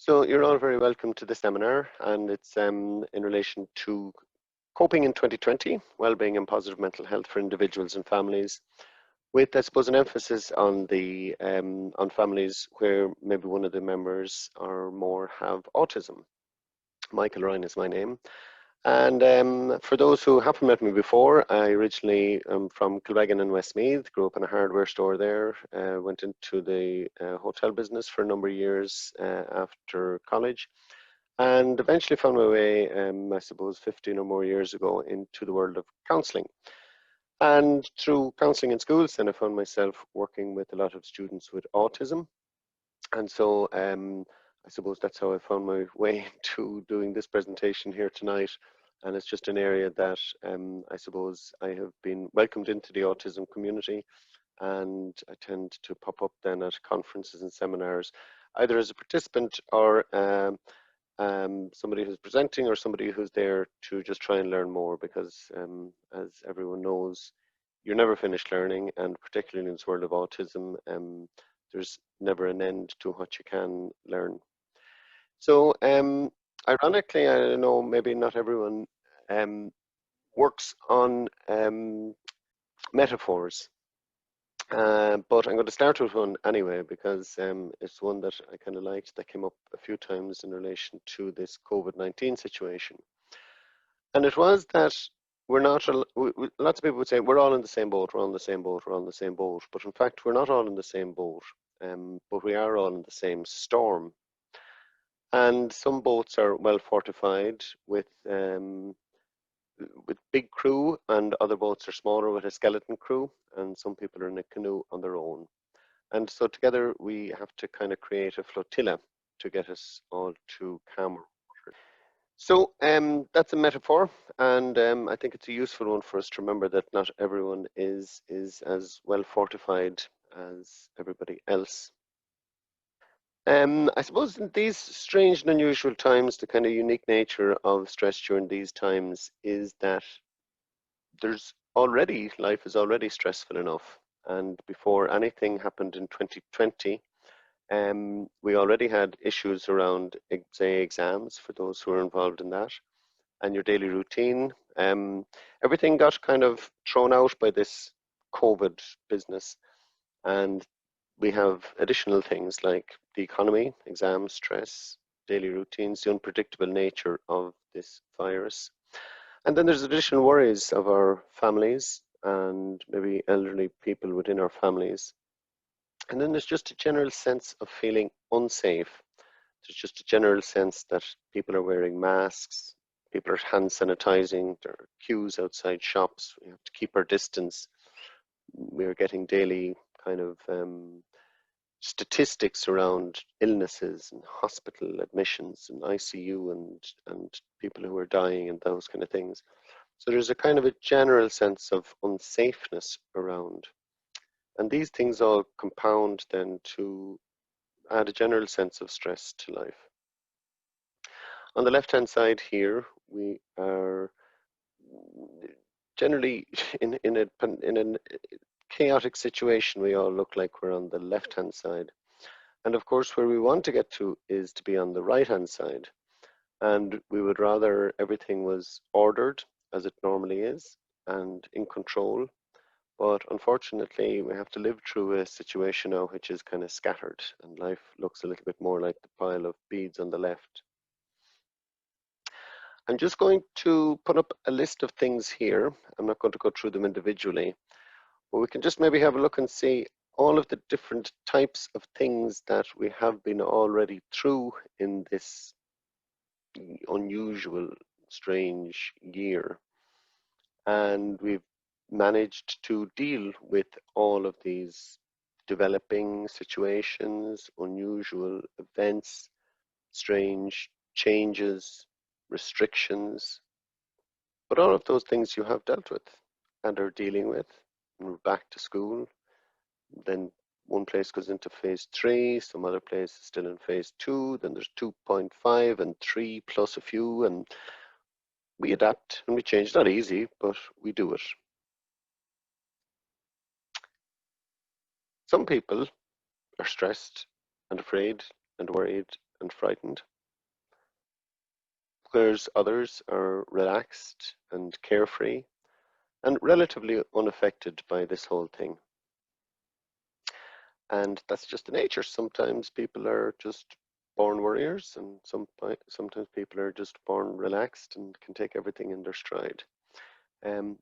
So you're all very welcome to the seminar, and it's in relation to coping in 2020, well-being and positive mental health for individuals and families, with, I suppose, an emphasis on the on families where maybe one of the members or more have autism. Michael Ryan is my name. And for those who haven't met me before, I originally am from Kilbeggan in Westmeath, grew up in a hardware store there, went into the hotel business for a number of years after college, and eventually found my way, I suppose, 15 or more years ago into the world of counselling. And through counselling in schools, then I found myself working with a lot of students with autism. And so I suppose that's how I found my way to doing this presentation here tonight. And it's just an area that I suppose I have been welcomed into the autism community, and I tend to pop up then at conferences and seminars, either as a participant or somebody who's presenting or somebody who's there to just try and learn more, because as everyone knows, you're never finished learning, and particularly in this world of autism, there's never an end to what you can learn. So ironically, I know maybe not everyone works on metaphors, but I'm going to start with one anyway, because it's one that I kind of liked, that came up a few times in relation to this COVID-19 situation. And it was that we're not, lots of people would say, we're all in the same boat, we're all in the same boat, we're all in the same boat. But in fact, we're not all in the same boat, but we are all in the same storm. And some boats are well fortified with big crew, and other boats are smaller with a skeleton crew, and some people are in a canoe on their own. And so together we have to kind of create a flotilla to get us all to calmer water. So that's a metaphor, and I think it's a useful one for us to remember that not everyone is as well fortified as everybody else. I suppose in these strange and unusual times, the kind of unique nature of stress during these times is that life is already stressful enough. And before anything happened in 2020, we already had issues around, say, exams for those who are involved in that, and your daily routine. Everything got kind of thrown out by this COVID business. And we have additional things like the economy, exams, stress, daily routines, the unpredictable nature of this virus. And then there's additional worries of our families and maybe elderly people within our families. And then there's just a general sense of feeling unsafe. There's just a general sense that people are wearing masks, people are hand sanitizing, there are queues outside shops, we have to keep our distance. We're getting daily kind of statistics around illnesses and hospital admissions and ICU and people who are dying and those kind of things. So there's a kind of a general sense of unsafeness around. And these things all compound then to add a general sense of stress to life. On the left-hand side here, we are generally in a chaotic situation. We all look like we're on the left-hand side. And of course, where we want to get to is to be on the right-hand side. And we would rather everything was ordered as it normally is and in control. But unfortunately, we have to live through a situation now which is kind of scattered, and life looks a little bit more like the pile of beads on the left. I'm just going to put up a list of things here. I'm not going to go through them individually, but we can just maybe have a look and see all of the different types of things that we have been already through in this unusual, strange year. And we've managed to deal with all of these developing situations, unusual events, strange changes, restrictions. But all of those things you have dealt with and are dealing with. And we're back to school. Then one place goes into phase 3, some other place is still in phase 2, then there's 2.5 and 3 plus a few, and we adapt and we change. Not easy, but we do it. Some people are stressed and afraid and worried and frightened, whereas others are relaxed and carefree and relatively unaffected by this whole thing. And that's just the nature. Sometimes people are just born warriors, and sometimes people are just born relaxed and can take everything in their stride.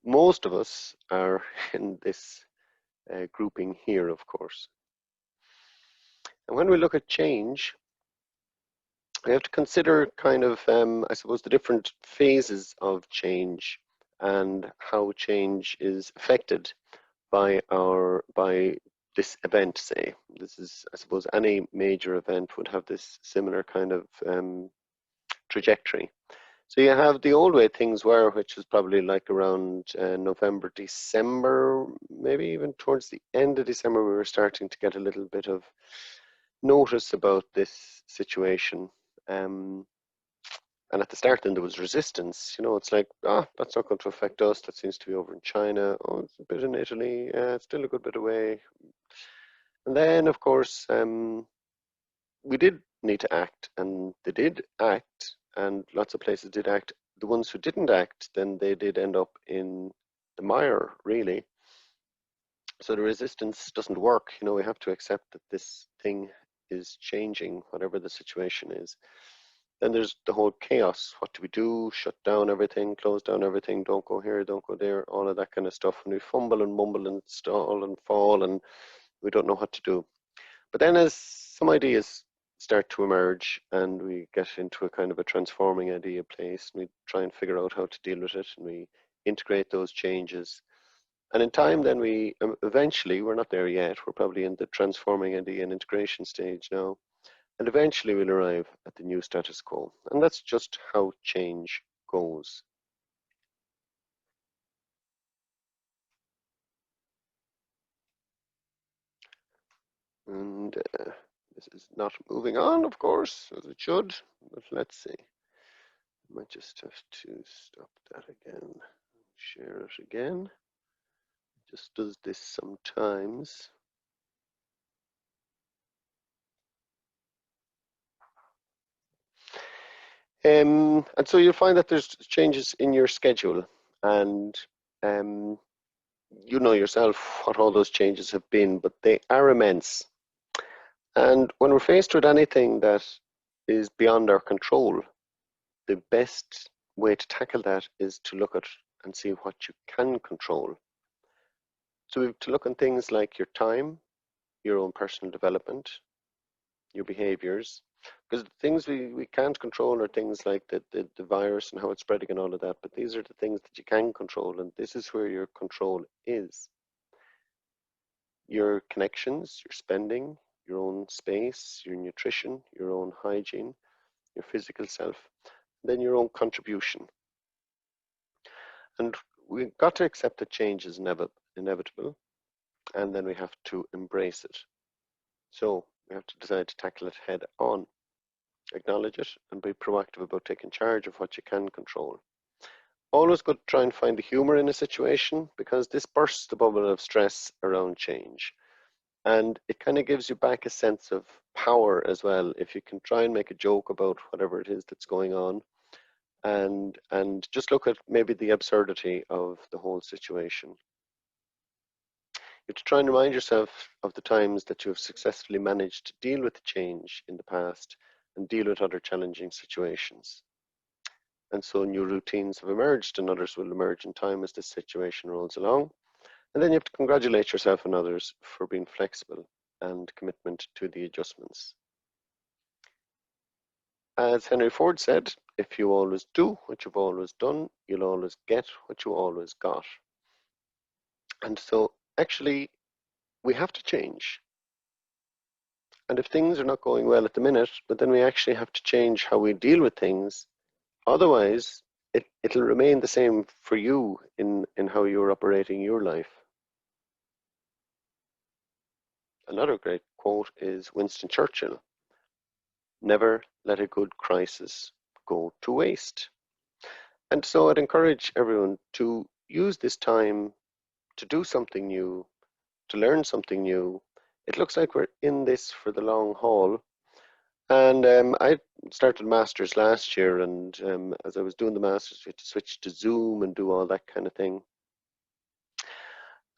Most of us are in this grouping here, of course. And when we look at change, we have to consider kind of, I suppose, the different phases of change and how change is affected by this event, say. This is, I suppose, any major event would have this similar kind of trajectory. So you have the old way things were, which was probably like around November, December, maybe even towards the end of December, we were starting to get a little bit of notice about this situation. And at the start, then there was resistance. You know, it's like, that's not going to affect us. That seems to be over in China. Oh, it's a bit in Italy. It's still a good bit away. And then, of course, we did need to act, and they did act, and lots of places did act. The ones who didn't act, then they did end up in the mire, really. So the resistance doesn't work. You know, we have to accept that this thing is changing, whatever the situation is. Then there's the whole chaos. What do we do? Shut down everything, close down everything, don't go here, don't go there, all of that kind of stuff. And we fumble and mumble and stall and fall, and we don't know what to do. But then as some ideas start to emerge and we get into a kind of a transforming idea place, and we try and figure out how to deal with it, and we integrate those changes. And in time, then we eventually, we're not there yet, we're probably in the transforming idea and integration stage now. And eventually we'll arrive at the new status quo. And that's just how change goes. And this is not moving on, of course, as it should. But let's see. I might just have to stop that again. Share it again. It just does this sometimes. And so you'll find that there's changes in your schedule, and you know yourself what all those changes have been, but they are immense. And when we're faced with anything that is beyond our control, the best way to tackle that is to look at and see what you can control. So we have to look at things like your time, your own personal development, your behaviors, because the things we can't control are things like the virus and how it's spreading and all of that, but these are the things that you can control, and this is where your control is. Your connections, your spending, your own space, your nutrition, your own hygiene, your physical self, then your own contribution. And we've got to accept that change is inevitable, and then we have to embrace it. So we have to decide to tackle it head on, acknowledge it, and be proactive about taking charge of what you can control. Always good to try and find the humor in a situation, because this bursts the bubble of stress around change. And it kind of gives you back a sense of power as well, if you can try and make a joke about whatever it is that's going on, and just look at maybe the absurdity of the whole situation. You have to try and remind yourself of the times that you have successfully managed to deal with change in the past and deal with other challenging situations. And so new routines have emerged, and others will emerge in time as this situation rolls along. And then you have to congratulate yourself and others for being flexible and commitment to the adjustments. As Henry Ford said, if you always do what you've always done, you'll always get what you always got. And so actually, we have to change. And if things are not going well at the minute, but then we actually have to change how we deal with things. Otherwise, it'll remain the same for you in how you're operating your life. Another great quote is Winston Churchill: "Never let a good crisis go to waste." And so I'd encourage everyone to use this time to do something new, to learn something new. It looks like we're in this for the long haul. And I started masters last year, and as I was doing the masters, we had to switch to Zoom and do all that kind of thing.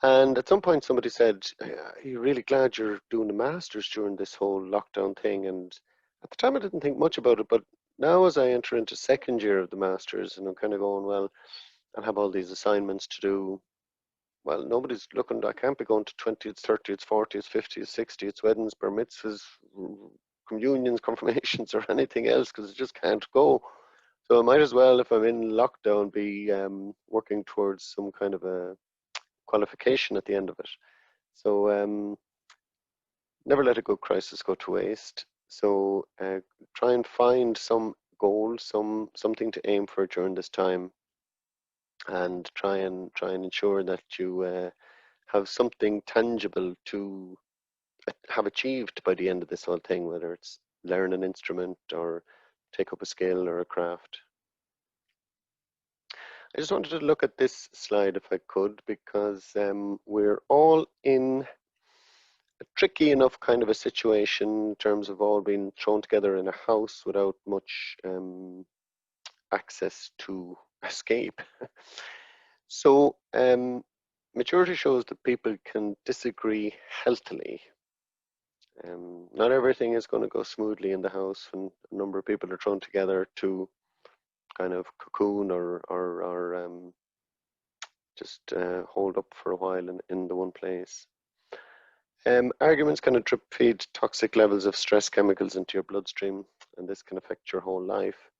And at some point, somebody said, "Are you really glad you're doing the masters during this whole lockdown thing?" And at the time, I didn't think much about it, but now as I enter into second year of the masters, and I'm kind of going, well, I'll have all these assignments to do. Well, nobody's looking. I can't be going to 20th, 30th, 40th, 50th, 60th weddings, bar mitzvahs, communions, confirmations, or anything else because I just can't go. So I might as well, if I'm in lockdown, be working towards some kind of a qualification at the end of it. So never let a good crisis go to waste. So try and find some goal, something to aim for during this time, and try and ensure that you have something tangible to have achieved by the end of this whole thing, whether it's learn an instrument or take up a skill or a craft. I just wanted to look at this slide if I could, because we're all in a tricky enough kind of a situation in terms of all being thrown together in a house without much access to escape. So maturity shows that people can disagree healthily. Not everything is going to go smoothly in the house when a number of people are thrown together to kind of cocoon or just hold up for a while in the one place. Arguments can drip feed toxic levels of stress chemicals into your bloodstream, and this can affect your whole life,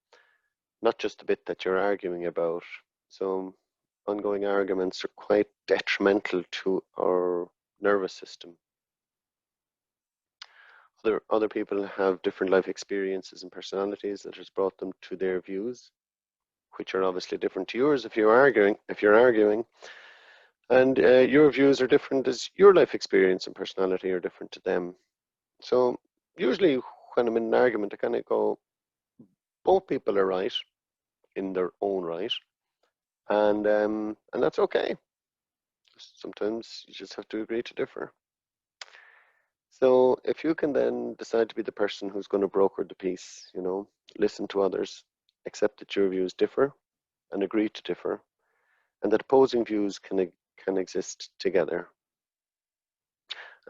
not just the bit that you're arguing about. So ongoing arguments are quite detrimental to our nervous system. Other people have different life experiences and personalities that has brought them to their views, which are obviously different to yours if you're arguing, and your views are different as your life experience and personality are different to them. So usually when I'm in an argument, I kind of go, both people are right in their own right, and that's okay. Sometimes you just have to agree to differ. So if you can then decide to be the person who's going to broker the peace, listen to others, accept that your views differ, and agree to differ, and that opposing views can exist together.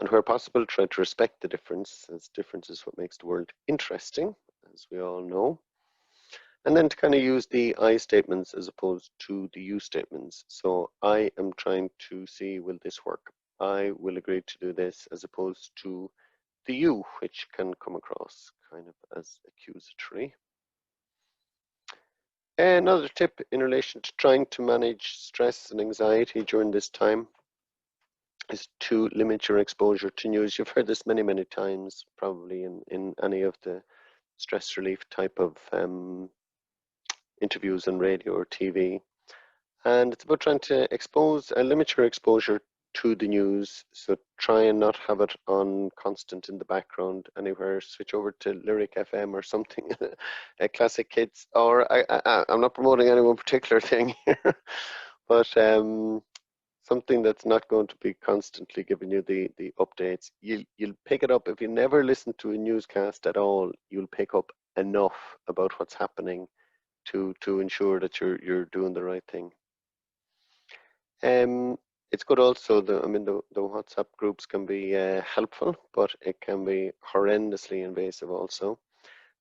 And where possible, try to respect the difference, as difference is what makes the world interesting, as we all know. And then to kind of use the I statements as opposed to the you statements. So I am trying to see, will this work? I will agree to do this, as opposed to the you, which can come across kind of as accusatory. Another tip in relation to trying to manage stress and anxiety during this time is to limit your exposure to news. You've heard this many, many times, probably in any of the stress relief type of interviews on radio or TV. And it's about trying to limit your exposure to the news. So try and not have it on constant in the background anywhere. Switch over to Lyric FM or something, Classic Kids. Or I'm not promoting any one particular thing here, but something that's not going to be constantly giving you the updates. You'll pick it up. If you never listen to a newscast at all, you'll pick up enough about what's happening to ensure that you're doing the right thing. It's good also, the WhatsApp groups can be helpful, but it can be horrendously invasive also.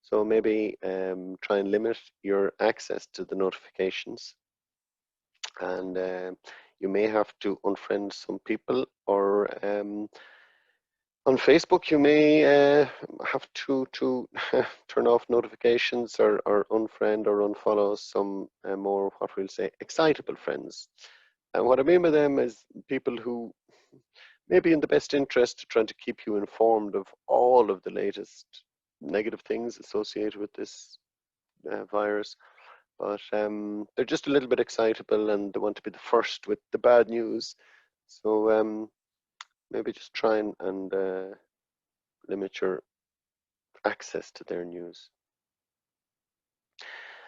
So maybe try and limit your access to the notifications. And you may have to unfriend some people, or on Facebook you may have to turn off notifications or unfriend or unfollow some more, what we'll say, excitable friends. And what I mean by them is people who may be in the best interest trying to keep you informed of all of the latest negative things associated with this virus. But they're just a little bit excitable and they want to be the first with the bad news. So maybe just try and limit your access to their news.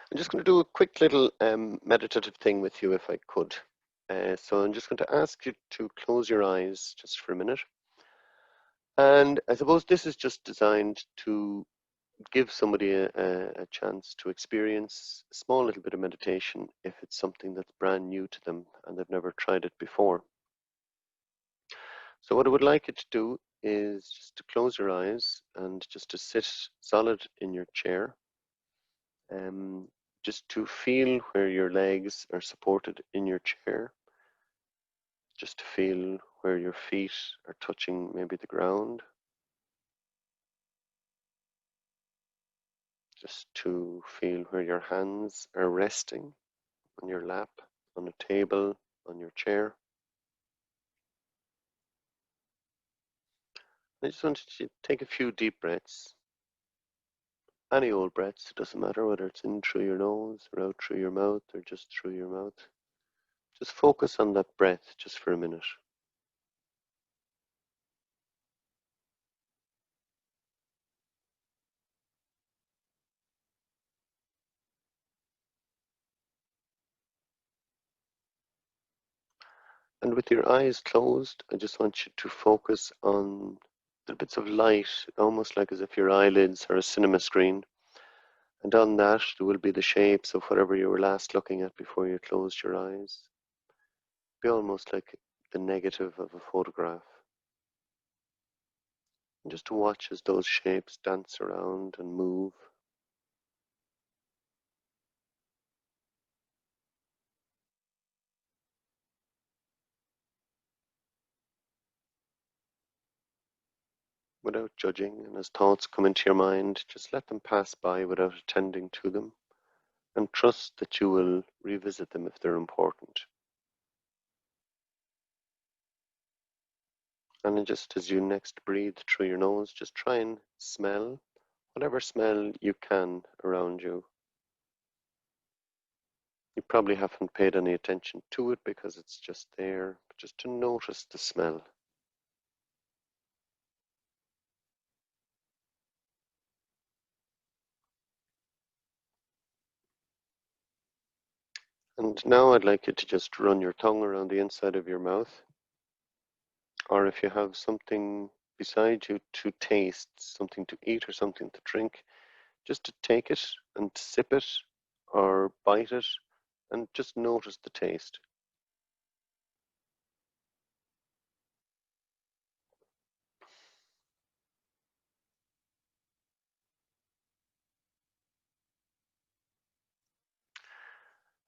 I'm just going to do a quick little meditative thing with you if I could. So I'm just going to ask you to close your eyes just for a minute. And I suppose this is just designed to give somebody a chance to experience a small little bit of meditation if it's something that's brand new to them and they've never tried it before. So what I would like you to do is just to close your eyes and just to sit solid in your chair, um, just to feel where your legs are supported in your chair, just to feel where your feet are touching maybe the ground, just to feel where your hands are resting on your lap, on a table, on your chair. I just want you to take a few deep breaths, any old breaths, it doesn't matter whether it's in through your nose or out through your mouth or just through your mouth. Just focus on that breath just for a minute. And with your eyes closed, I just want you to focus on the bits of light, almost like as if your eyelids are a cinema screen. And on that, there will be the shapes of whatever you were last looking at before you closed your eyes. Be almost like the negative of a photograph. And just to watch as those shapes dance around and move. Without judging, and as thoughts come into your mind, just let them pass by without attending to them, and trust that you will revisit them if they're important. And then just as you next breathe through your nose, just try and smell whatever smell you can around you. You probably haven't paid any attention to it because it's just there, but just to notice the smell. And now I'd like you to just run your tongue around the inside of your mouth, or if you have something beside you to taste, something to eat or something to drink, just to take it and sip it or bite it and just notice the taste.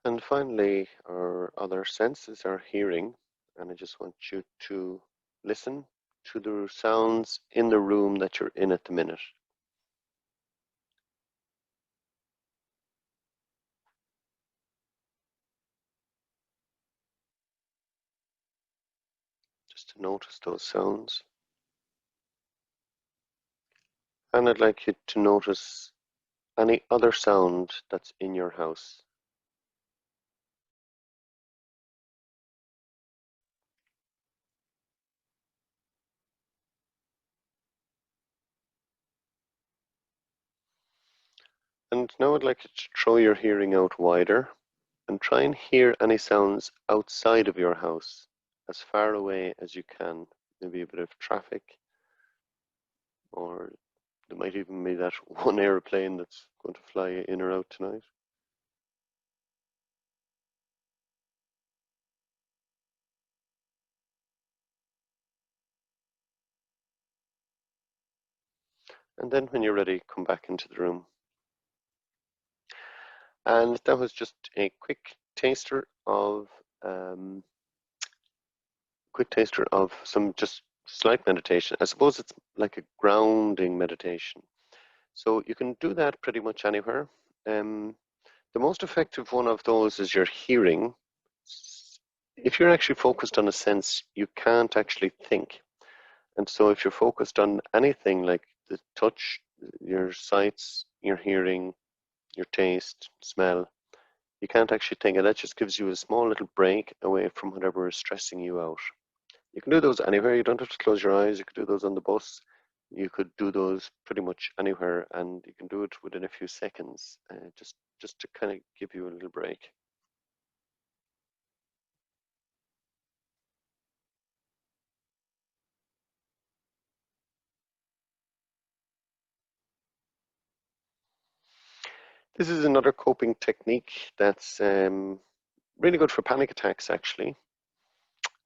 And finally, our other senses are hearing, and I just want you to listen to the sounds in the room that you're in at the minute. Just to notice those sounds. And I'd like you to notice any other sound that's in your house. And now I'd like you to throw your hearing out wider and try and hear any sounds outside of your house, as far away as you can. Maybe a bit of traffic, or there might even be that one airplane that's going to fly in or out tonight. And then when you're ready, come back into the room. And that was just a um, quick taster of some just slight meditation. I suppose it's like a grounding meditation. So you can do that pretty much anywhere. Um, the most effective one of those is your hearing. If you're actually focused on a sense, you can't actually think. And so if you're focused on anything like the touch, your sights, your hearing, your taste, smell, you can't actually think. And that just gives you a small little break away from whatever is stressing you out. You can do those anywhere. You don't have to close your eyes. You could do those on the bus. You could do those pretty much anywhere, and you can do it within a few seconds, just to kind of give you a little break. This is another coping technique that's really good for panic attacks, actually.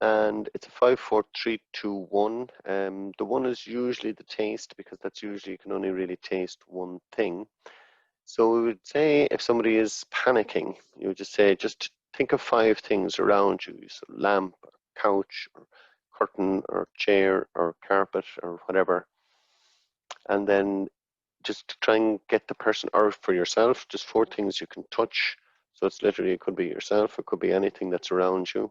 And it's a 5, 4, 3, 2, 1. The one is usually the taste, because that's usually you can only really taste one thing. So we would say if somebody is panicking, you would just say, just think of 5 things around you. So lamp, or couch, or curtain, or chair, or carpet, or whatever. And then just try and get the person, or for yourself, just 4 things you can touch. So it's literally, it could be yourself, it could be anything that's around you.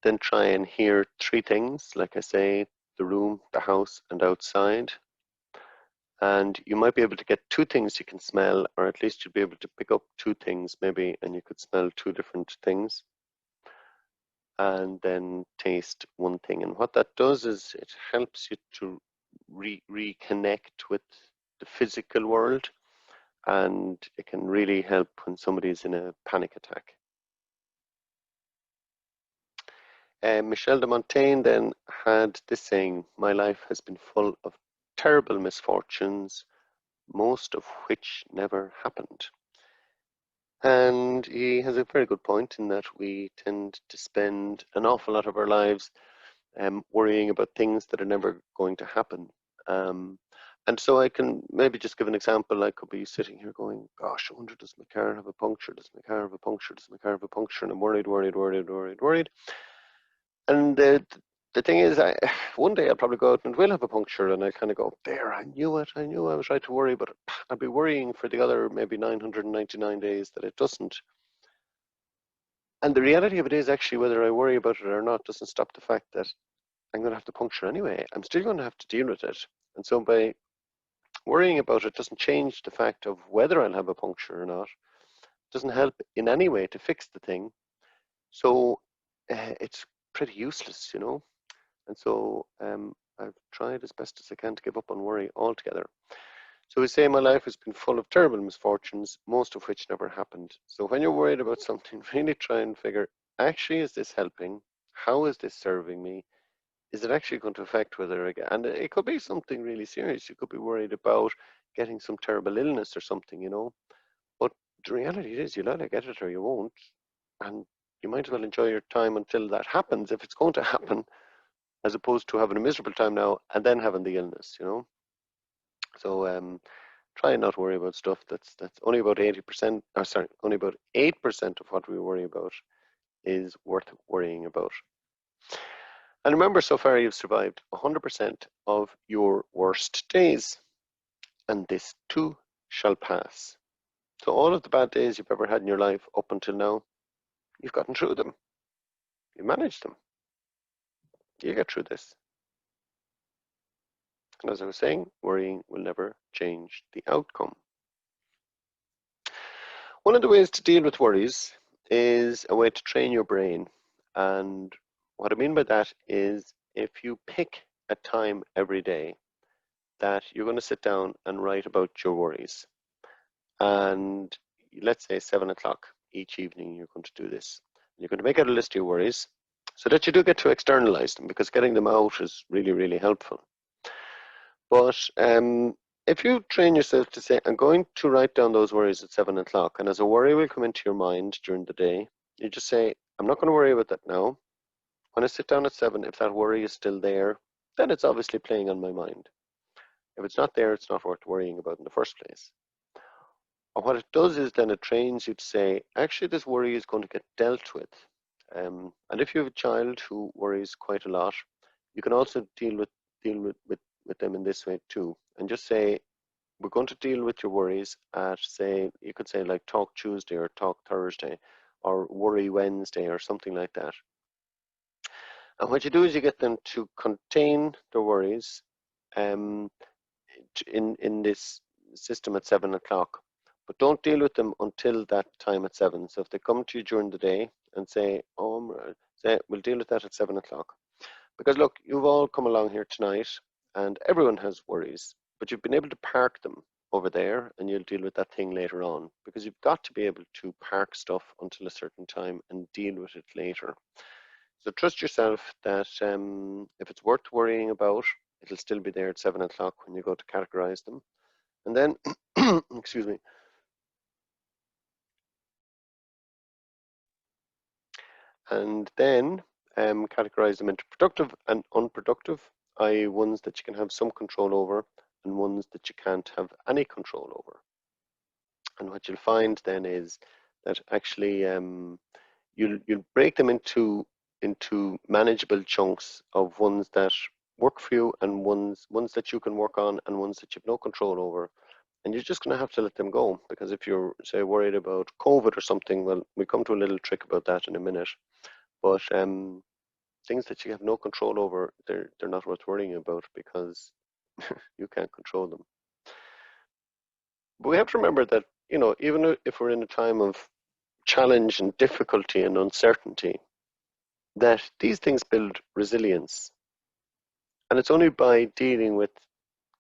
Then try and hear 3 things, like I say, the room, the house, and outside. And you might be able to get 2 things you can smell, or at least you'll be able to pick up 2 things maybe, and you could smell 2 different things. And then taste 1 thing. And what that does is it helps you to reconnect with the physical world, and it can really help when somebody's in a panic attack. Michel de Montaigne then had this saying, "My life has been full of terrible misfortunes, most of which never happened." And he has a very good point in that we tend to spend an awful lot of our lives worrying about things that are never going to happen. And so I can maybe just give an example. I could be sitting here going, gosh, I wonder, does my car have a puncture? Does my car have a puncture? Does my car have a puncture? And I'm worried, worried, worried, worried, worried. And the thing is, one day I'll probably go out and it will have a puncture, and I kind of go, there, I knew it. I knew I was right to worry, but I'll be worrying for the other maybe 999 days that it doesn't. And the reality of it is, actually, whether I worry about it or not doesn't stop the fact that I'm going to have the puncture anyway. I'm still going to have to deal with it. And so by worrying about it doesn't change the fact of whether I'll have a puncture or not. It doesn't help in any way to fix the thing. So it's pretty useless, you know. And so I've tried as best as I can to give up on worry altogether. So we say my life has been full of terrible misfortunes, most of which never happened. So when you're worried about something, really try and figure, actually, is this helping? How is this serving me? Is it actually going to affect whether I get, and it could be something really serious. You could be worried about getting some terrible illness or something, you know. But the reality is you'll either get it or you won't. And you might as well enjoy your time until that happens, if it's going to happen, as opposed to having a miserable time now and then having the illness, you know. So try and not worry about stuff that's only about 80%, or sorry, only about 8% of what we worry about is worth worrying about. And remember, so far you've survived 100% of your worst days, and this too shall pass. So all of the bad days you've ever had in your life up until now, you've gotten through them. You managed them. You get through this. And as I was saying, worrying will never change the outcome. One of the ways to deal with worries is a way to train your brain. And what I mean by that is if you pick a time every day that you're going to sit down and write about your worries. And let's say 7 o'clock each evening, you're going to do this. You're going to make out a list of your worries so that you do get to externalize them, because getting them out is really, really helpful. But if you train yourself to say, I'm going to write down those worries at 7 o'clock, and as a worry will come into your mind during the day, you just say, I'm not going to worry about that now. When I sit down at 7, if that worry is still there, then it's obviously playing on my mind. If it's not there, it's not worth worrying about in the first place. And what it does is then it trains you to say, actually, this worry is going to get dealt with. And if you have a child who worries quite a lot, you can also deal with them in this way too. And just say, we're going to deal with your worries at, say, you could say like Talk Tuesday or Talk Thursday or Worry Wednesday or something like that. And what you do is you get them to contain their worries in this system at 7 o'clock, but don't deal with them until that time at 7. So if they come to you during the day and say, "Oh, say we'll deal with that at 7 o'clock," because look, you've all come along here tonight, and everyone has worries, but you've been able to park them over there, and you'll deal with that thing later on, because you've got to be able to park stuff until a certain time and deal with it later. So trust yourself that if it's worth worrying about, it'll still be there at 7 o'clock when you go to categorize them. And then, excuse me, and then categorize them into productive and unproductive, i.e. ones that you can have some control over and ones that you can't have any control over. And what you'll find then is that actually you'll break them into manageable chunks of ones that work for you and ones that you can work on and ones that you've no control over. And you're just going to have to let them go, because if you're, say, worried about COVID or something, well, we come to a little trick about that in a minute. But things that you have no control over, they're not worth worrying about, because you can't control them. But we have to remember that, even if we're in a time of challenge and difficulty and uncertainty, that these things build resilience. And it's only by dealing with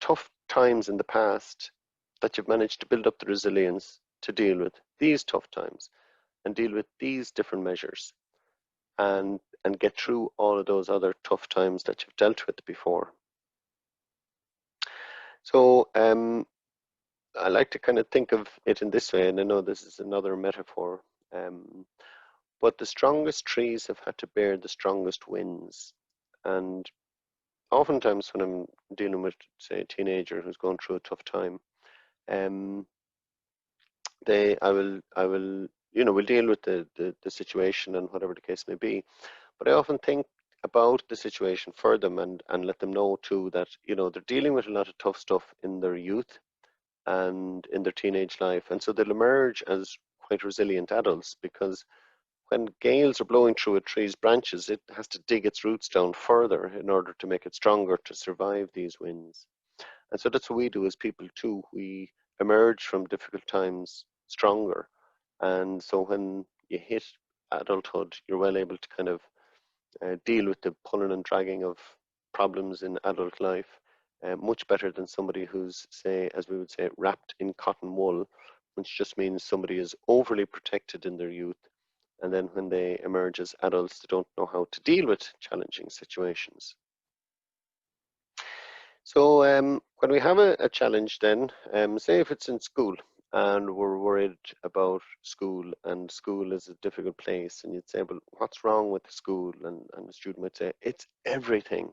tough times in the past that you've managed to build up the resilience to deal with these tough times and deal with these different measures and get through all of those other tough times that you've dealt with before. So I like to kind of think of it in this way, and I know this is another metaphor, but the strongest trees have had to bear the strongest winds. And oftentimes when I'm dealing with, say, a teenager who's going through a tough time, um, we'll deal with the situation and whatever the case may be. But I often think about the situation for them and let them know too that, they're dealing with a lot of tough stuff in their youth and in their teenage life. And so they'll emerge as quite resilient adults, because when gales are blowing through a tree's branches, it has to dig its roots down further in order to make it stronger to survive these winds. And so that's what we do as people too. We emerge from difficult times stronger. And so when you hit adulthood, you're well able to kind of deal with the pulling and dragging of problems in adult life much better than somebody who's, say, as we would say, wrapped in cotton wool, which just means somebody is overly protected in their youth. And then when they emerge as adults, they don't know how to deal with challenging situations. So when we have a challenge then, say if it's in school and we're worried about school and school is a difficult place, and you'd say, well, what's wrong with the school? And the student might say, it's everything.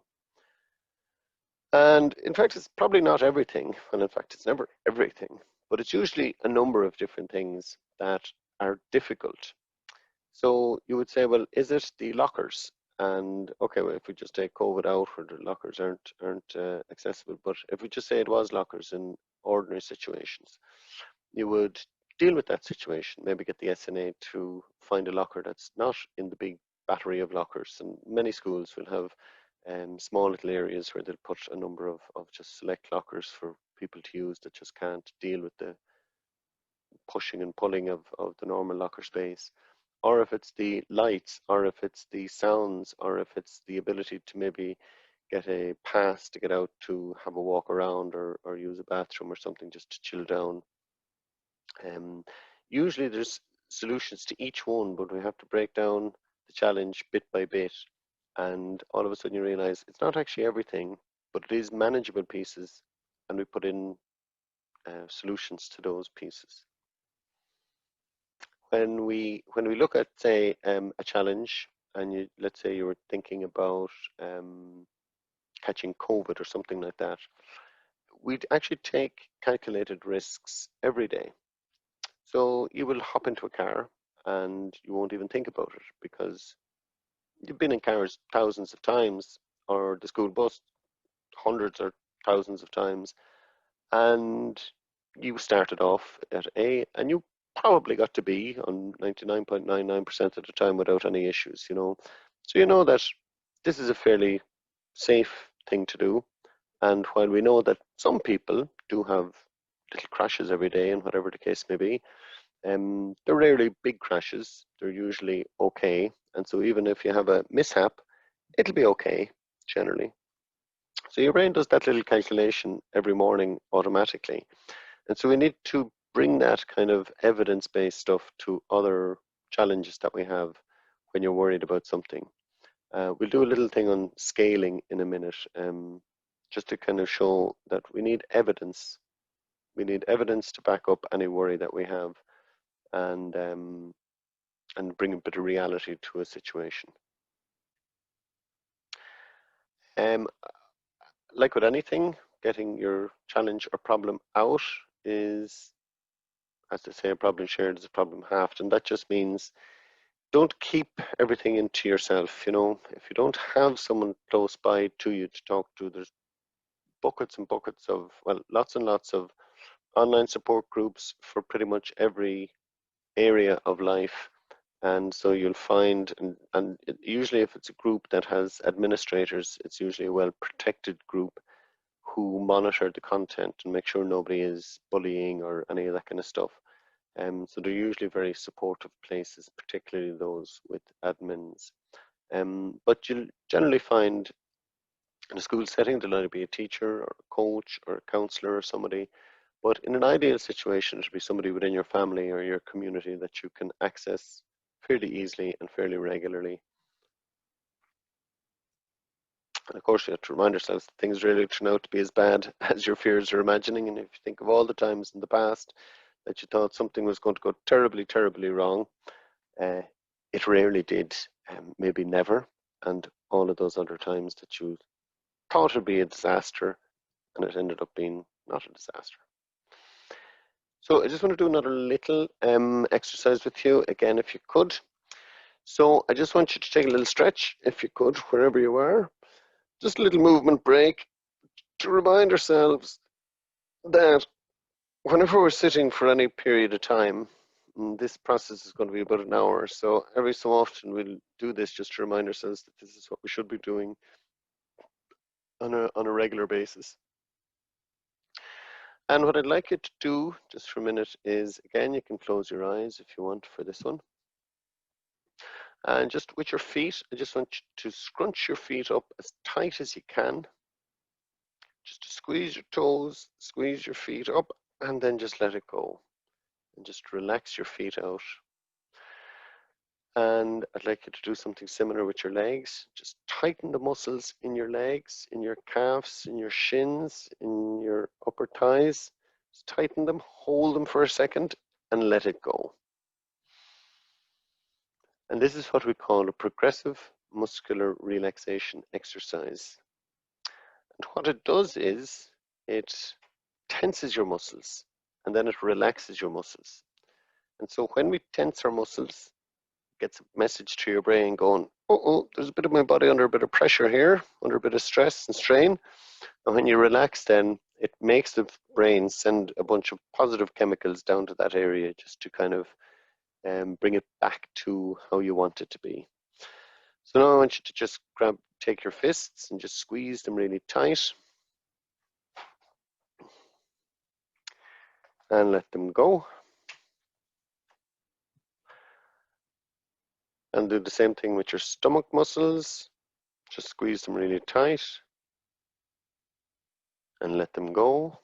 And in fact, it's probably not everything, and in fact, it's never everything, but it's usually a number of different things that are difficult. So you would say, well, is it the lockers? And okay, well, if we just take COVID out, where the lockers aren't accessible, but if we just say it was lockers in ordinary situations, you would deal with that situation. Maybe get the SNA to find a locker that's not in the big battery of lockers. And many schools will have small little areas where they'll put a number of just select lockers for people to use that just can't deal with the pushing and pulling of the normal locker space. Or if it's the lights, or if it's the sounds, or if it's the ability to maybe get a pass to get out to have a walk around or use a bathroom or something just to chill down. Usually there's solutions to each one, but we have to break down the challenge bit by bit. And all of a sudden you realize it's not actually everything, but it is manageable pieces. And we put in solutions to those pieces. When we look at, say, a challenge, and let's say you were thinking about catching COVID or something like that, we'd actually take calculated risks every day. So you will hop into a car and you won't even think about it, because you've been in cars thousands of times, or the school bus hundreds or thousands of times, and you started off at A and you probably got to B on 99.99% of the time without any issues, So you know that this is a fairly safe thing to do. And while we know that some people do have little crashes every day, and whatever the case may be, they're rarely big crashes. They're usually okay. And so even if you have a mishap, it'll be okay generally. So your brain does that little calculation every morning automatically. And so we need to bring that kind of evidence-based stuff to other challenges that we have when you're worried about something. We'll do a little thing on scaling in a minute, just to kind of show that we need evidence. We need evidence to back up any worry that we have, and bring a bit of reality to a situation. Like with anything, getting your challenge or problem out is, as they say, a problem shared is a problem halved, and that just means don't keep everything into yourself. You know, if you don't have someone close by to you to talk to, there's buckets and buckets of, well, lots and lots of online support groups for pretty much every area of life. And so you'll find, and usually if it's a group that has administrators, it's usually a well protected group who monitor the content and make sure nobody is bullying or any of that kind of stuff. So they're usually very supportive places, particularly those with admins. But you'll generally find in a school setting, there'll either be a teacher or a coach or a counselor or somebody. But in an ideal situation, it should be somebody within your family or your community that you can access fairly easily and fairly regularly. And of course, you have to remind yourselves that things really turn out to be as bad as your fears are imagining. And if you think of all the times in the past that you thought something was going to go terribly, terribly wrong, it rarely did, maybe never. And all of those other times that you thought it would be a disaster and it ended up being not a disaster. So I just want to do another little exercise with you, again, if you could. So I just want you to take a little stretch, if you could, wherever you are. Just a little movement break to remind ourselves that whenever we're sitting for any period of time, and this process is going to be about an hour, so every so often we'll do this just to remind ourselves that this is what we should be doing on a regular basis. And what I'd like you to do just for a minute is, again, you can close your eyes if you want for this one. And just with your feet, I just want you to scrunch your feet up as tight as you can. Just to squeeze your toes, squeeze your feet up, and then just let it go. And just relax your feet out. And I'd like you to do something similar with your legs. Just tighten the muscles in your legs, in your calves, in your shins, in your upper thighs. Just tighten them, hold them for a second, and let it go. And this is what we call a progressive muscular relaxation exercise. And what it does is it tenses your muscles and then it relaxes your muscles. And so when we tense our muscles, it gets a message to your brain going, oh, there's a bit of my body under a bit of pressure here, under a bit of stress and strain. And when you relax, then it makes the brain send a bunch of positive chemicals down to that area just to kind of bring it back to how you want it to be. So now I want you to just take your fists and just squeeze them really tight and let them go. And do the same thing with your stomach muscles. Just squeeze them really tight and let them go.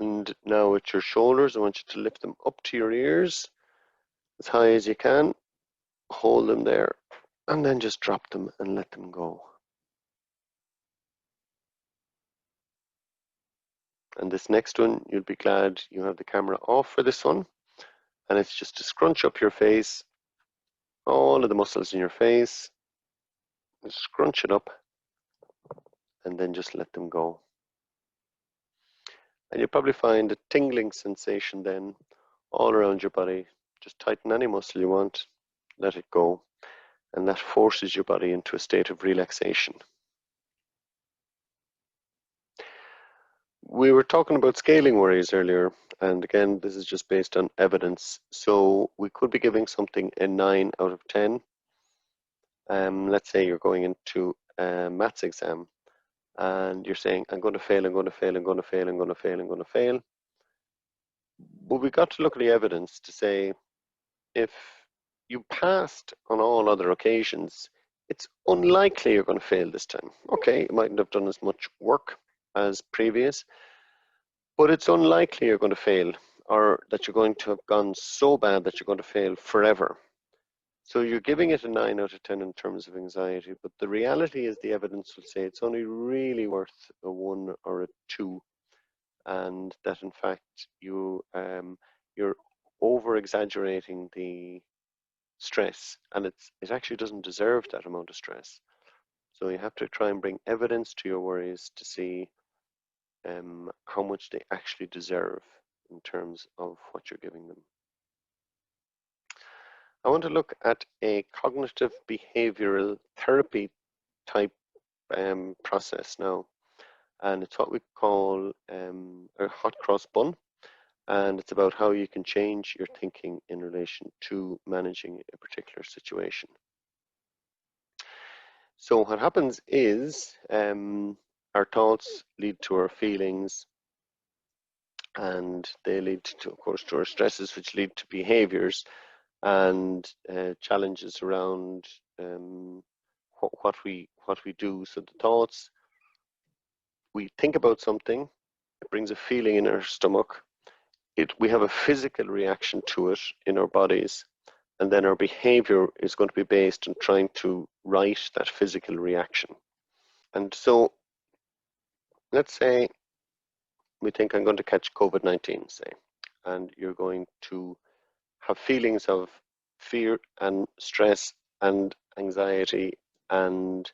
And now with your shoulders, I want you to lift them up to your ears as high as you can. Hold them there and then just drop them and let them go. And this next one, you'll be glad you have the camera off for this one. And it's just to scrunch up your face, all of the muscles in your face, and scrunch it up and then just let them go. And you'll probably find a tingling sensation then all around your body. Just tighten any muscle you want, let it go, and that forces your body into a state of relaxation. We were talking about scaling worries earlier, and again, this is just based on evidence. So we could be giving something a 9 out of 10. Let's say you're going into a maths exam and you're saying, I'm going to fail, I'm going to fail, I'm going to fail, I'm going to fail, I'm going to fail. But we got to look at the evidence to say, if you passed on all other occasions, it's unlikely you're going to fail this time. Okay, you mightn't have done as much work as previous, but it's unlikely you're going to fail, or that you're going to have gone so bad that you're going to fail forever. So you're giving it a 9 out of 10 in terms of anxiety, but the reality is the evidence will say it's only really worth a 1 or a 2, and that in fact you're over exaggerating the stress, and it actually doesn't deserve that amount of stress. So you have to try and bring evidence to your worries to see how much they actually deserve in terms of what you're giving them. I want to look at a cognitive behavioral therapy type process now, and it's what we call a hot cross bun, and it's about how you can change your thinking in relation to managing a particular situation. So what happens is our thoughts lead to our feelings, and they lead to, of course, to our stresses, which lead to behaviors and challenges around what we do. So the thoughts, we think about something, it brings a feeling in our stomach. We have a physical reaction to it in our bodies, and then our behavior is going to be based on trying to right that physical reaction. And so let's say we think I'm going to catch COVID-19, say, and you're going to have feelings of fear and stress and anxiety, and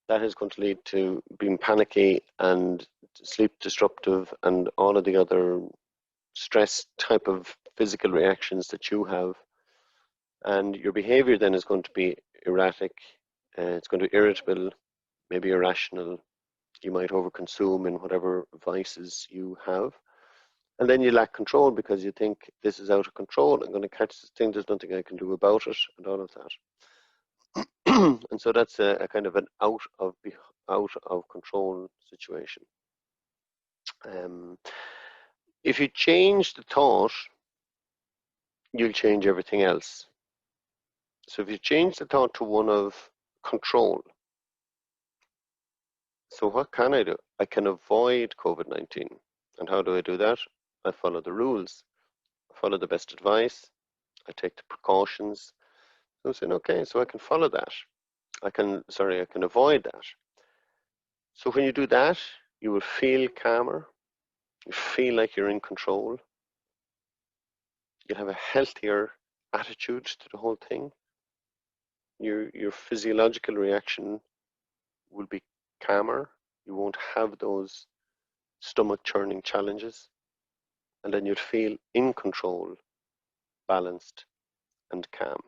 that is going to lead to being panicky and sleep disruptive and all of the other stress type of physical reactions that you have. And your behavior then is going to be erratic, it's going to be irritable, maybe irrational. You might overconsume in whatever vices you have. And then you lack control because you think this is out of control. I'm going to catch this thing. There's nothing I can do about it, and all of that. And so that's a kind of an out of control situation. If you change the thought, you'll change everything else. So if you change the thought to one of control, so what can I do? I can avoid COVID-19. And how do I do that? I follow the rules. I follow the best advice. I take the precautions. So I'm saying, okay, so I can follow that. I can avoid that. So when you do that, you will feel calmer. You feel like you're in control. You'll have a healthier attitude to the whole thing. Your physiological reaction will be calmer. You won't have those stomach churning challenges. And then you'll feel in control, balanced, and calm.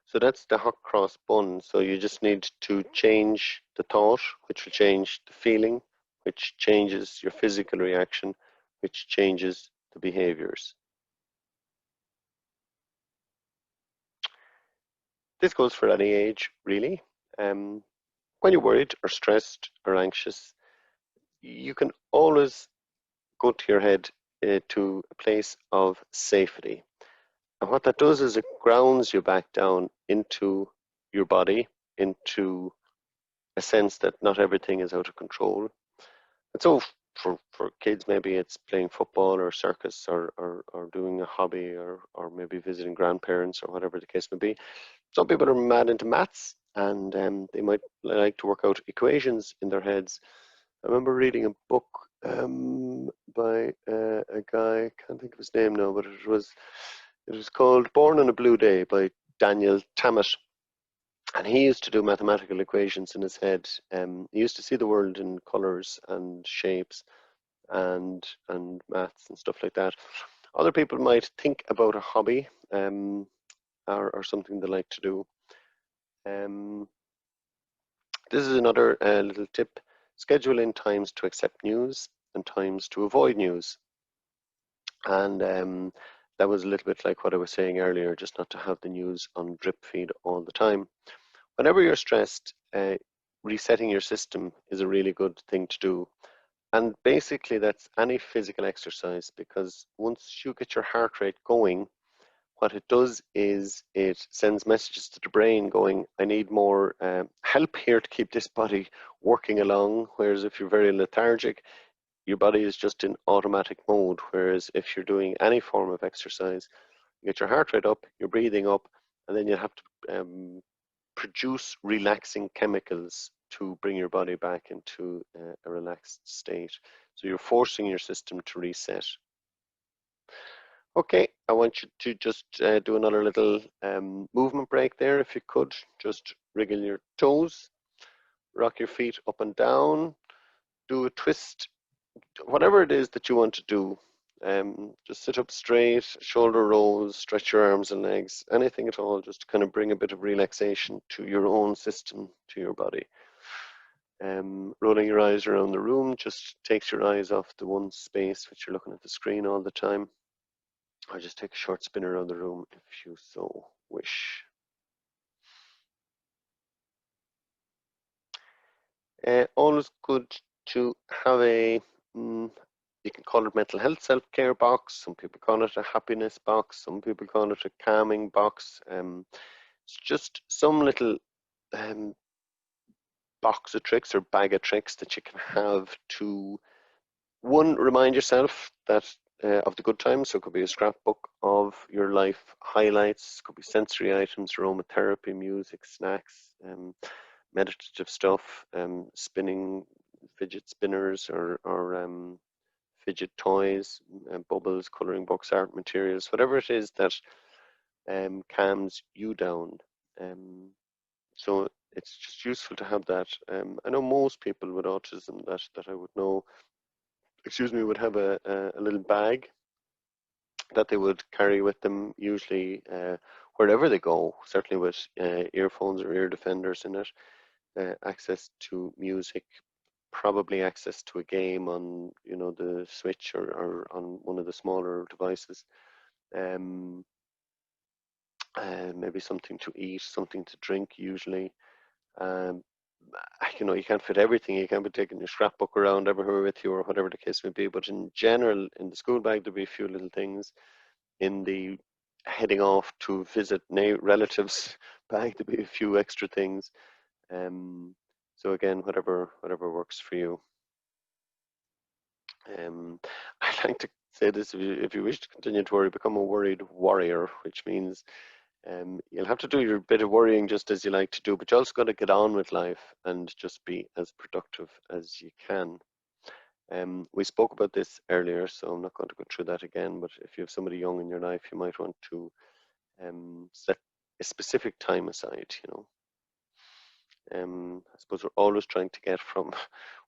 So that's the hot cross bun. So you just need to change the thought, which will change the feeling, which changes your physical reaction, which changes the behaviors. This goes for any age, really. When you're worried or stressed or anxious, you can always go to your head to a place of safety. And what that does is it grounds you back down into your body, into a sense that not everything is out of control. And so for kids, maybe it's playing football or circus or doing a hobby or maybe visiting grandparents or whatever the case may be. Some people are mad into maths, and they might like to work out equations in their heads. I remember reading a book by a guy, I can't think of his name now, but it was called Born on a Blue Day by Daniel Tammet. And he used to do mathematical equations in his head. He used to see the world in colors and shapes and maths and stuff like that. Other people might think about a hobby or something they like to do. This is another little tip. Schedule in times to accept news and times to avoid news. And that was a little bit like what I was saying earlier, just not to have the news on drip feed all the time. Whenever you're stressed, resetting your system is a really good thing to do. And basically that's any physical exercise, because once you get your heart rate going, what it does is it sends messages to the brain going, I need more help here to keep this body working along. Whereas if you're very lethargic, your body is just in automatic mode. Whereas if you're doing any form of exercise, You get your heart rate up, your breathing up, and then you have to produce relaxing chemicals to bring your body back into a relaxed state. So you're forcing your system to reset. Okay, I want you to just do another little movement break there, if you could. Just wriggle your toes, rock your feet up and down, do a twist, whatever it is that you want to do. Just sit up straight, shoulder rolls, stretch your arms and legs, anything at all, just to kind of bring a bit of relaxation to your own system, to your body. Rolling your eyes around the room just takes your eyes off the one space which you're looking at the screen all the time. Or just take a short spin around the room if you so wish. Always good to have a, you can call it mental health self-care box. Some people call it a happiness box. Some people call it a calming box. It's just some little box of tricks or bag of tricks that you can have to, one, remind yourself that of the good times. So it could be a scrapbook of your life highlights, could be sensory items, aromatherapy, music, snacks, meditative stuff, spinning fidget spinners or fidget toys, bubbles, coloring books, art materials, whatever it is that calms you down. So it's just useful to have that. I know most people with autism that I would know, would have a little bag that they would carry with them, usually wherever they go, certainly with earphones or ear defenders in it, access to music, probably access to a game on, the Switch or on one of the smaller devices. Maybe something to eat, something to drink, usually. Um, you can't fit everything. You can't be taking your scrapbook around everywhere with you or whatever the case may be. But in general, in the school bag, there'll be a few little things. In the heading off to visit relatives bag, there'll be a few extra things. So again, whatever works for you. I like to say this: if you wish to continue to worry, become a worried warrior, which means you'll have to do your bit of worrying just as you like to do, but you also got to get on with life and just be as productive as you can. We spoke about this earlier, so I'm not going to go through that again, but if you have somebody young in your life, you might want to set a specific time aside, I suppose we're always trying to get from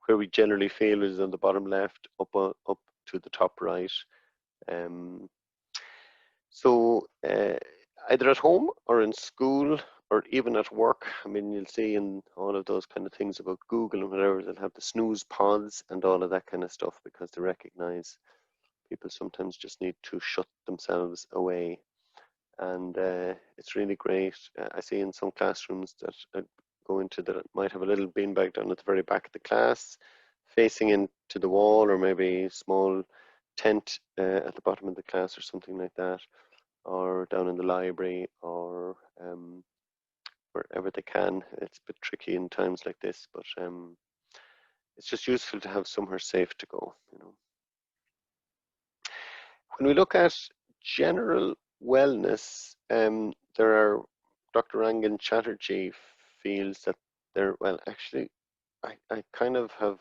where we generally feel is on the bottom left up to the top right. Um, so either at home or in school or even at work, I mean, you'll see in all of those kind of things about Google and whatever, they'll have the snooze pods and all of that kind of stuff because they recognize people sometimes just need to shut themselves away. And it's really great. I see in some classrooms that I go into that might have a little beanbag down at the very back of the class, facing into the wall, or maybe a small tent at the bottom of the class or something like that, or down in the library, or wherever they can. It's a bit tricky in times like this, but it's just useful to have somewhere safe to go. When we look at general wellness, there are, Dr. Rangan Chatterjee feels that well, actually, I kind of have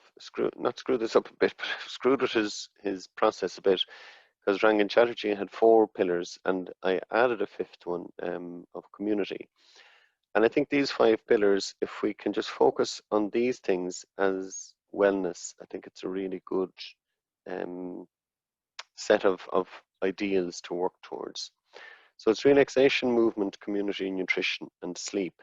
not screwed this up a bit, but I've screwed with his process a bit, because Rangan Chatterjee had 4 pillars and I added a 5th one of community. And I think these 5 pillars, if we can just focus on these things as wellness, I think it's a really good set of ideals to work towards. So it's relaxation, movement, community, nutrition, and sleep.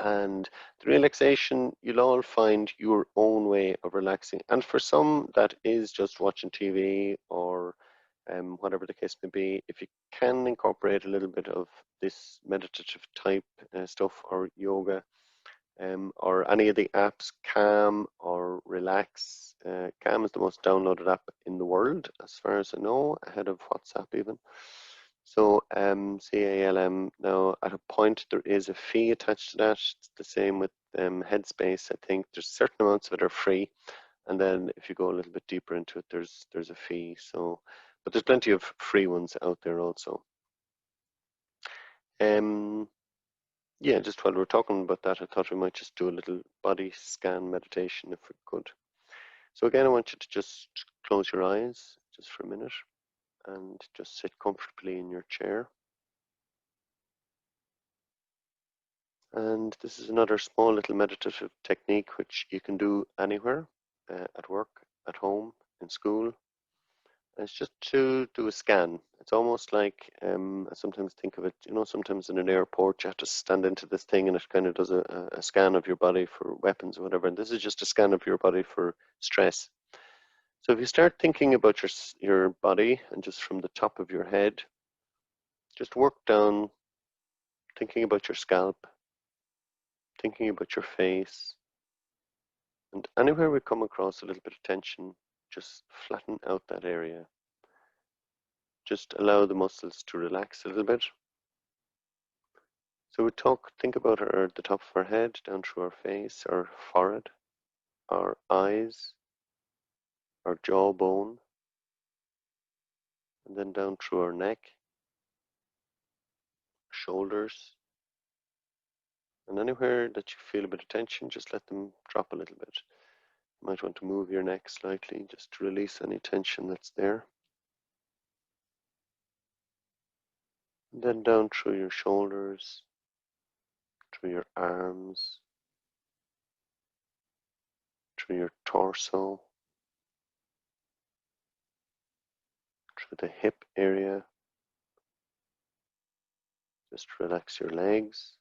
And the relaxation, you'll all find your own way of relaxing. And for some, that is just watching TV or whatever the case may be. If you can incorporate a little bit of this meditative type stuff or yoga, or any of the apps, Calm or Relax. Calm is the most downloaded app in the world, as far as I know, ahead of WhatsApp even. So CALM. Now, at a point, there is a fee attached to that. It's the same with Headspace. I think there's certain amounts of it are free, and then if you go a little bit deeper into it, there's a fee. So, but there's plenty of free ones out there also. Yeah, just while we're talking about that, I thought we might just do a little body scan meditation if we could. So again, I want you to just close your eyes just for a minute and just sit comfortably in your chair. And this is another small little meditative technique which you can do anywhere, at work, at home, in school. And it's just to do a scan. It's almost like, I sometimes think of it, sometimes in an airport you have to stand into this thing and it kind of does a scan of your body for weapons or whatever. And this is just a scan of your body for stress. So if you start thinking about your body and just from the top of your head, just work down, thinking about your scalp, thinking about your face, and anywhere we come across a little bit of tension, just flatten out that area. Just allow the muscles to relax a little bit. So we think about the top of our head, down through our face, our forehead, our eyes, our jawbone, and then down through our neck, shoulders, and anywhere that you feel a bit of tension, just let them drop a little bit. You might want to move your neck slightly just to release any tension that's there. And then down through your shoulders, through your arms, through your torso, through the hip area. Just relax your legs,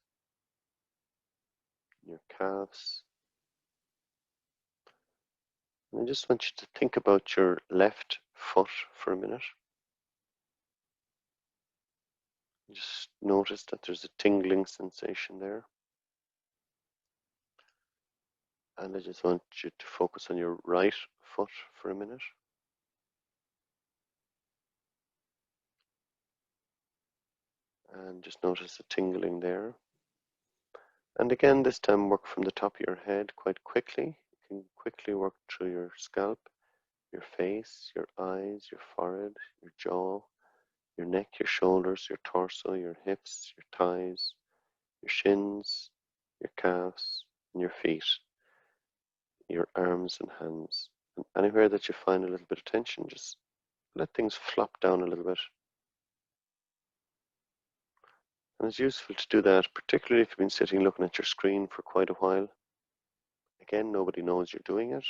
your calves. And I just want you to think about your left foot for a minute. Just notice that there's a tingling sensation there. And I just want you to focus on your right foot for a minute. And just notice the tingling there. And again, this time work from the top of your head quite quickly. You can quickly work through your scalp, your face, your eyes, your forehead, your jaw, your neck, your shoulders, your torso, your hips, your thighs, your shins, your calves, and your feet, your arms and hands. And anywhere that you find a little bit of tension, just let things flop down a little bit. And it's useful to do that, particularly if you've been sitting looking at your screen for quite a while. Again, nobody knows you're doing it,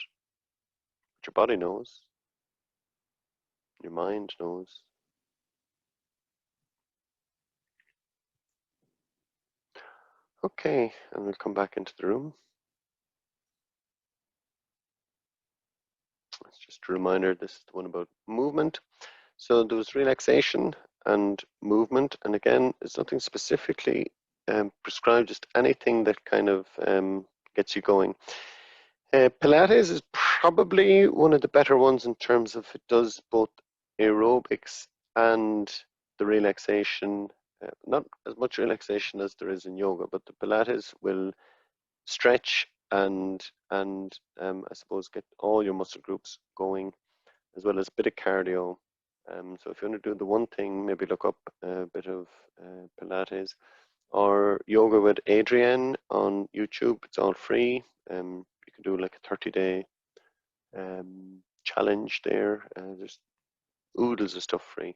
but your body knows, your mind knows. Okay, and we'll come back into the room. It's just a reminder, this is the one about movement. So there was relaxation and movement, and again, it's nothing specifically prescribed, just anything that kind of gets you going. Pilates is probably one of the better ones in terms of it does both aerobics and the relaxation. Not as much relaxation as there is in yoga, but the Pilates will stretch and I suppose get all your muscle groups going, as well as a bit of cardio. So if you want to do the one thing, maybe look up a bit of Pilates or yoga with Adrienne on YouTube. It's all free. You can do like a 30-day challenge there. There's oodles of stuff free.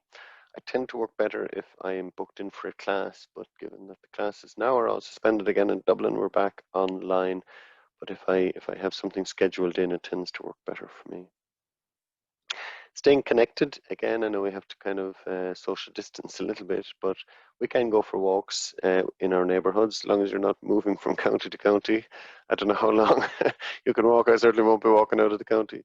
I tend to work better if I am booked in for a class, but given that the classes now are all suspended again in Dublin, we're back online. But if I have something scheduled in, it tends to work better for me. Staying connected, again, I know we have to kind of social distance a little bit, but we can go for walks in our neighbourhoods, as long as you're not moving from county to county. I don't know how long you can walk. I certainly won't be walking out of the county.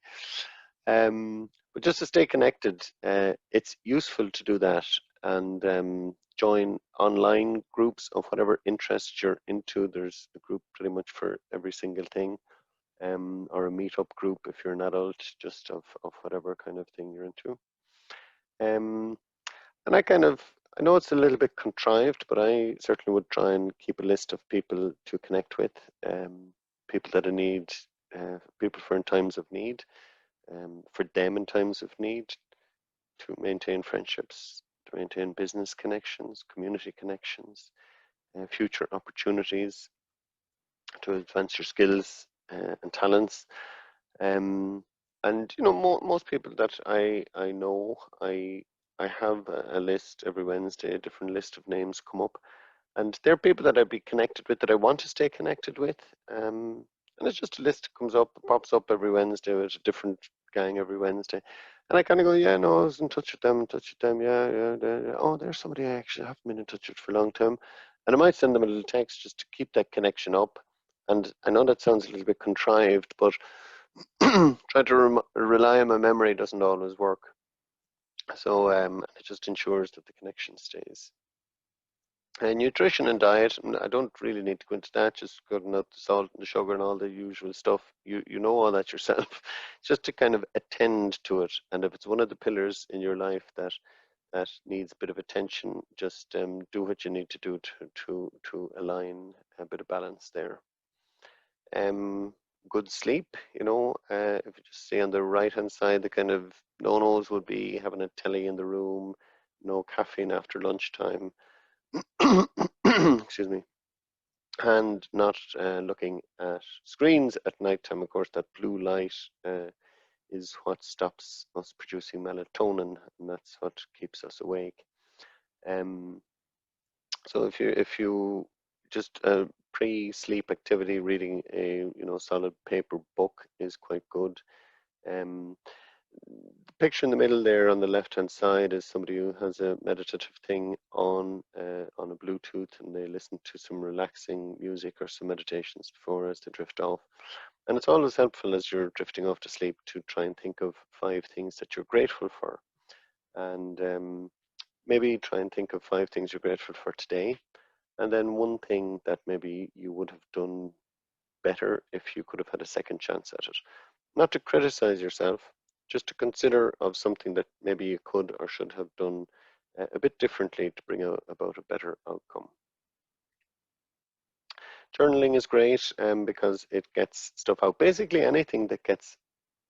But just to stay connected, it's useful to do that and join online groups of whatever interest you're into. There's a group pretty much for every single thing. Or a meetup group if you're an adult, just of whatever kind of thing you're into. And I know it's a little bit contrived, but I certainly would try and keep a list of people to connect with, people that need, people for in times of need, for them in times of need. to maintain friendships, to maintain business connections, community connections, future opportunities, to advance your skills and talents. Um, and most people that I know, I have a list every Wednesday, a different list of names come up, and they're people that I'd be connected with, that I want to stay connected with. And it's just a list that comes up, pops up every Wednesday with a different gang every Wednesday. And I kind of go, yeah, no, I was in touch with them, yeah, yeah, yeah. Oh, there's somebody I actually haven't been in touch with for a long time. And I might send them a little text just to keep that connection up. And I know that sounds a little bit contrived, but trying to rely on my memory doesn't always work. So it just ensures that the connection stays. Nutrition and diet, and I don't really need to go into that, just cutting out the salt and the sugar and all the usual stuff. You know all that yourself. Just to kind of attend to it. And if it's one of the pillars in your life that needs a bit of attention, just do what you need to do to align a bit of balance there. Um, Good sleep, if you just see on the right hand side, the kind of no-nos would be having a telly in the room, no caffeine after lunchtime. Excuse me, and not looking at screens at nighttime. Of course, that blue light is what stops us producing melatonin, and that's what keeps us awake. Um, so if you just pre-sleep activity, reading a solid paper book is quite good. Um, the picture in the middle there on the left-hand side is somebody who has a meditative thing on a Bluetooth, and they listen to some relaxing music or some meditations before as they drift off. And it's always helpful as you're drifting off to sleep to try and think of 5 things that you're grateful for, and maybe try and think of 5 things you're grateful for today, and then one thing that maybe you would have done better if you could have had a second chance at it. Not to criticize yourself, just to consider of something that maybe you could or should have done a bit differently to bring about a better outcome. Journaling is great because it gets stuff out. Basically, anything that gets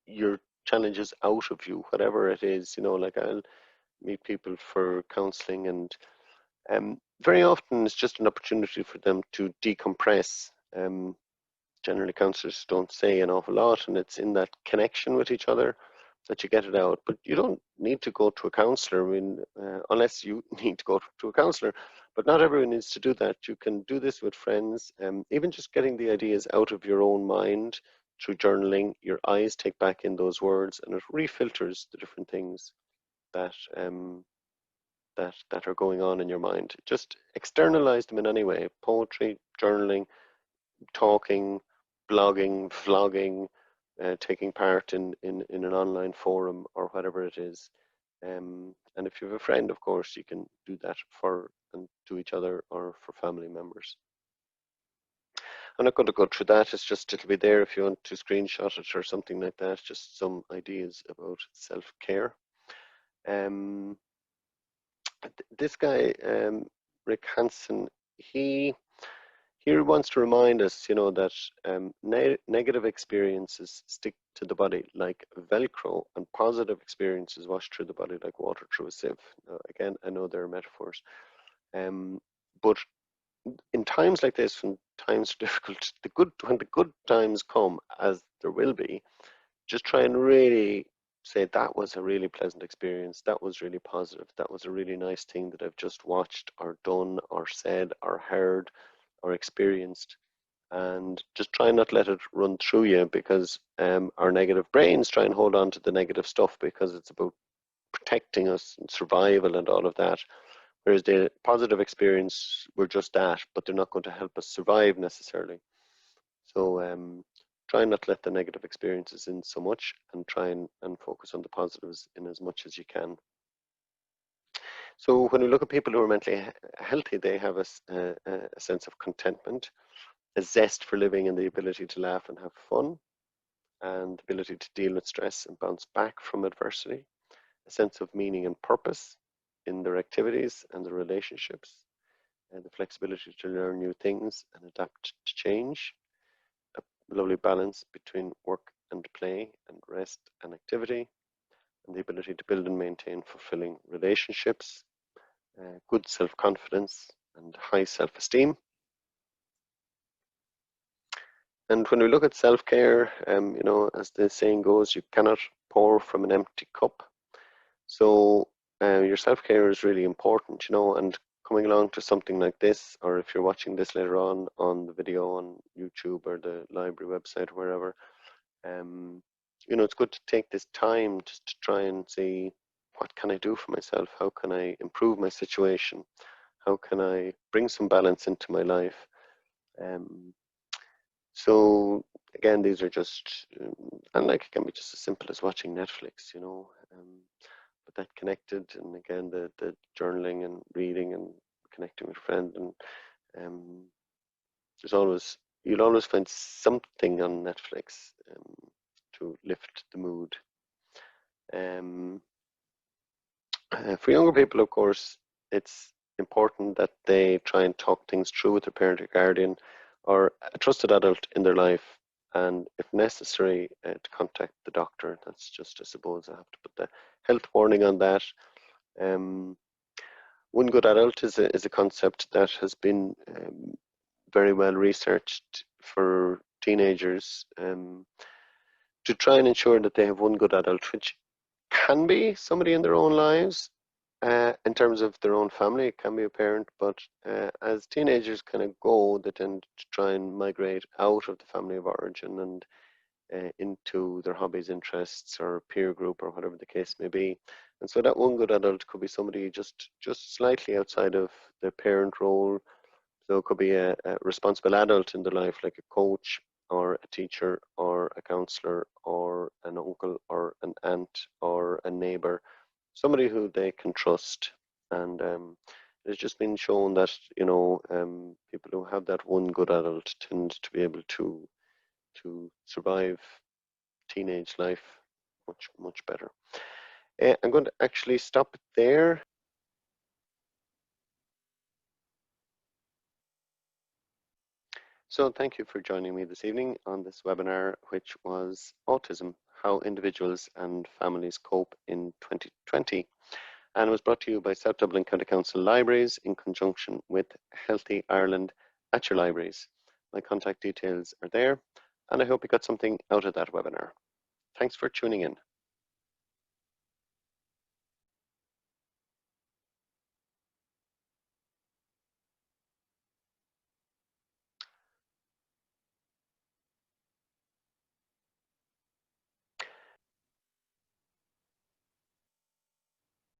your challenges out of you, whatever it is, like I'll meet people for counseling, and very often it's just an opportunity for them to decompress. Generally, counselors don't say an awful lot, and it's in that connection with each other that you get it out. But you don't need to go to a counselor, unless you need to go to a counselor. But not everyone needs to do that. You can do this with friends, even just getting the ideas out of your own mind through journaling. Your eyes take back in those words, and it refilters the different things that that are going on in your mind. Just externalize them in any way: poetry, journaling, talking, blogging, vlogging, taking part in an online forum or whatever it is. And if you have a friend, of course, you can do that for and to each other or for family members. I'm not going to go through that. It's just, it'll be there if you want to screenshot it or something like that. Just some ideas about self-care. This guy, Rick Hansen, he wants to remind us, that negative experiences stick to the body like Velcro, and positive experiences wash through the body like water through a sieve. Now, again, I know they're metaphors, but in times like this, when times are difficult, when the good times come, as there will be, just try and really say that was a really pleasant experience, that was really positive, that was a really nice thing that I've just watched or done or said or heard or experienced. And just try not to let it run through you, because our negative brains try and hold on to the negative stuff because it's about protecting us and survival and all of that. Whereas the positive experience were just that, but they're not going to help us survive necessarily. So try not to let the negative experiences in so much, and try and focus on the positives in as much as you can. So when we look at people who are mentally healthy, they have a sense of contentment, a zest for living, and the ability to laugh and have fun, and the ability to deal with stress and bounce back from adversity, a sense of meaning and purpose in their activities and their relationships, and the flexibility to learn new things and adapt to change, a lovely balance between work and play and rest and activity, and the ability to build and maintain fulfilling relationships, good self-confidence, and high self-esteem. And when we look at self-care, as the saying goes, you cannot pour from an empty cup. So your self-care is really important, and coming along to something like this, or if you're watching this later on the video on YouTube or the library website or wherever, it's good to take this time just to try and see, what can I do for myself? How can I improve my situation? How can I bring some balance into my life? So again, these are just, and like it can be just as simple as watching Netflix, but that connected, and again, the journaling and reading and connecting with a friend, and um, you'll always find something on Netflix to lift the mood. For younger people, of course, it's important that they try and talk things through with their parent or guardian or a trusted adult in their life, and if necessary, to contact the doctor. That's just, I suppose, I have to put the health warning on that. Um, One good adult is a concept that has been very well researched for teenagers, to try and ensure that they have one good adult, which can be somebody in their own lives. In terms of their own family, it can be a parent, but as teenagers kind of go, they tend to try and migrate out of the family of origin and into their hobbies, interests, or peer group, or whatever the case may be. And so that one good adult could be somebody just slightly outside of their parent role. So it could be a responsible adult in their life, like a coach or a teacher or a counselor or an uncle or an aunt or a neighbor, somebody who they can trust. And it's just been shown that, people who have that one good adult tend to be able to survive teenage life much better. I'm going to actually stop it there. So thank you for joining me this evening on this webinar, which was Autism, How Individuals and Families Cope in 2020, and was brought to you by South Dublin County Council Libraries in conjunction with Healthy Ireland at your libraries. My contact details are there, and I hope you got something out of that webinar. Thanks for tuning in.